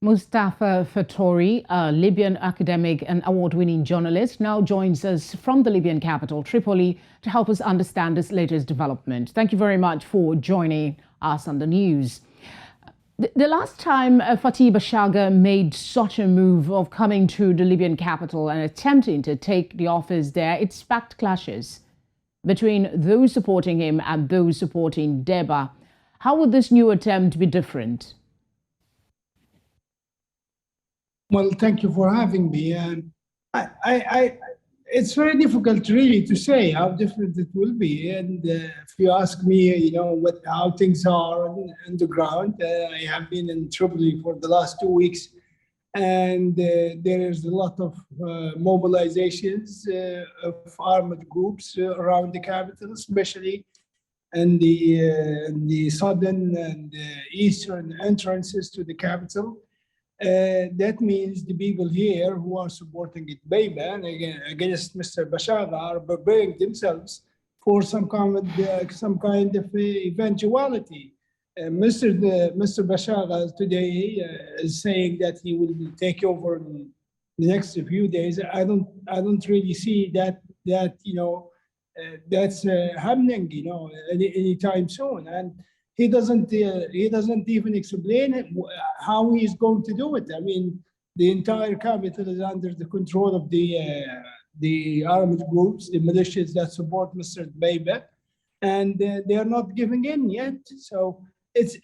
Mustafa Fattori, a Libyan academic and award-winning journalist, now joins us from the Libyan capital, Tripoli, to help us understand this latest development. Thank you very much for joining us on the news. The last time Fathi Bashagha made such a move of coming to the Libyan capital and attempting to take the office there, it sparked clashes between those supporting him and those supporting Deba. How would this new attempt be different? Well, thank you for having me. It's very difficult really to say how different it will be. And if you ask me, how things are on the ground, I have been in Tripoli for the last 2 weeks, and there is a lot of mobilizations of armed groups around the capital, especially in the southern and eastern entrances to the capital. That means the people here who are supporting it, Bayban, against Mr. Bashagha, are preparing themselves for some kind of eventuality. Mr. Bashagha today is saying that he will take over in the next few days. I don't really see that's happening, anytime soon. And he doesn't even explain how he is going to do it. I mean, the entire capital is under the control of the armed groups, the militias that support Mr. Dbeiba, and they are not giving in yet. So it's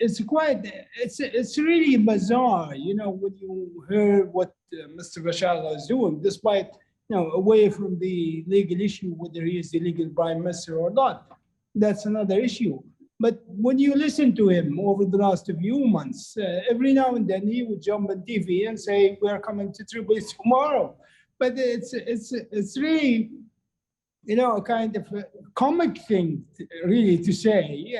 really bizarre, when you hear what Mr. Bashagha is doing, despite away from the legal issue whether he is the legal prime minister or not. That's another issue. But when you listen to him over the last few months, every now and then he would jump on TV and say, "We are coming to Tripoli tomorrow." But it's really, a kind of a comic thing, really, to say.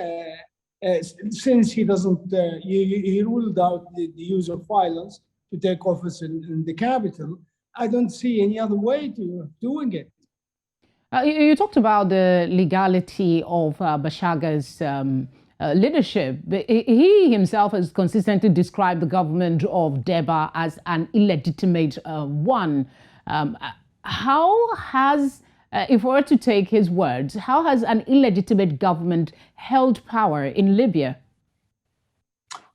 Since he doesn't, he ruled out the use of violence to take office in the capital. I don't see any other way to doing it. You talked about the legality of Bashagha's leadership. He himself has consistently described the government of Deba as an illegitimate one. How has, if we were to take his words, how has an illegitimate government held power in Libya?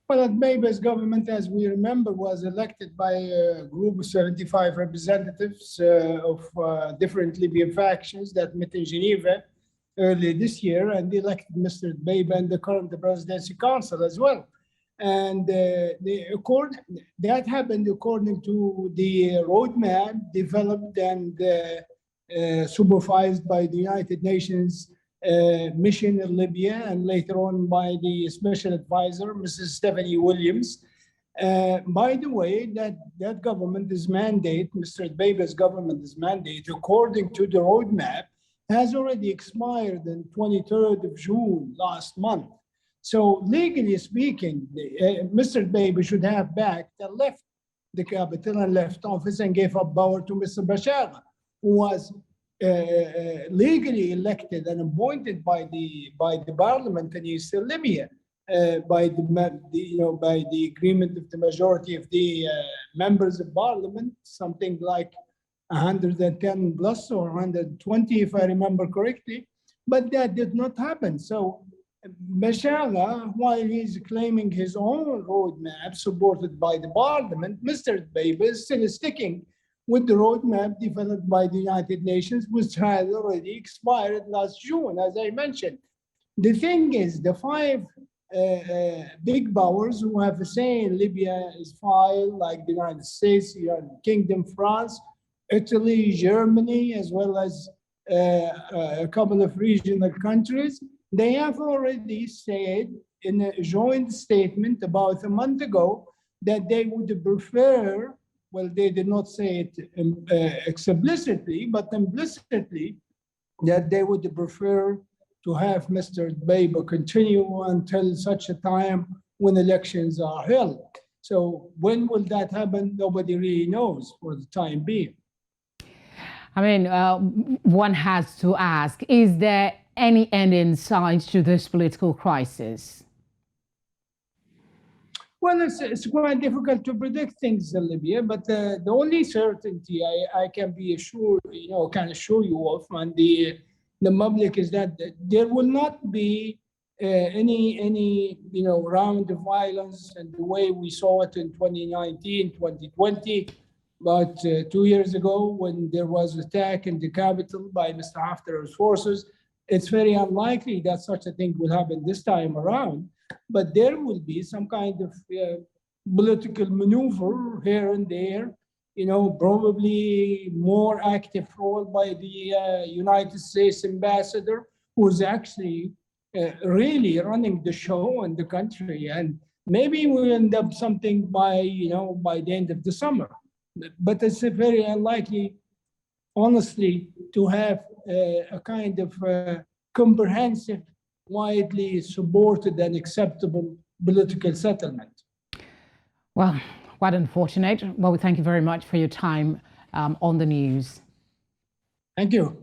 Well, Dbeiba's government, as we remember, was elected by a group of 75 representatives of different Libyan factions that met in Geneva early this year, and they elected Mr. Dbeiba and the current presidency council as well. And that happened according to the roadmap developed and supervised by the United Nations mission in Libya, and later on by the special advisor, Mrs. Stephanie Williams. By the way, that government's mandate, Mr. Dbeiba's government's mandate, according to the roadmap, has already expired on 23rd of June last month. So legally speaking, Mr. Dbeiba should have backed and left the capital and left office and gave up power to Mr. Bashagha, who was legally elected and appointed by the parliament in Eastern Libya by the agreement of the majority of the members of parliament, something like 110 plus or 120, if I remember correctly. But that did not happen. So Bashagha, while he's claiming his own roadmap supported by the parliament, Mr. Dbeiba is still sticking with the roadmap developed by the United Nations, which had already expired last June, as I mentioned. The thing is, the five big powers who have a say in Libya is five, like the United States, the United Kingdom, France, Italy, Germany, as well as a couple of regional countries. They have already said in a joint statement about a month ago that they would prefer, well, they did not say it explicitly, but implicitly, that they would prefer to have Mr. Dbeiba continue until such a time when elections are held. So when will that happen? Nobody really knows for the time being. I mean, one has to ask, is there any end in sight to this political crisis? Well, it's quite difficult to predict things in Libya, but the only certainty I can be assured, can assure you of, and the public is that there will not be any round of violence and the way we saw it in 2019, 2020. But 2 years ago, when there was attack in the capital by Mr. Haftar's forces, it's very unlikely that such a thing will happen this time around. But there will be some kind of political maneuver here and there, probably more active role by the United States ambassador, who's actually really running the show in the country. And maybe we'll end up something by the end of the summer. But it's very unlikely, honestly, to have a kind of comprehensive, widely supported and acceptable political settlement. Well, quite unfortunate. Well, we thank you very much for your time on the news. Thank you.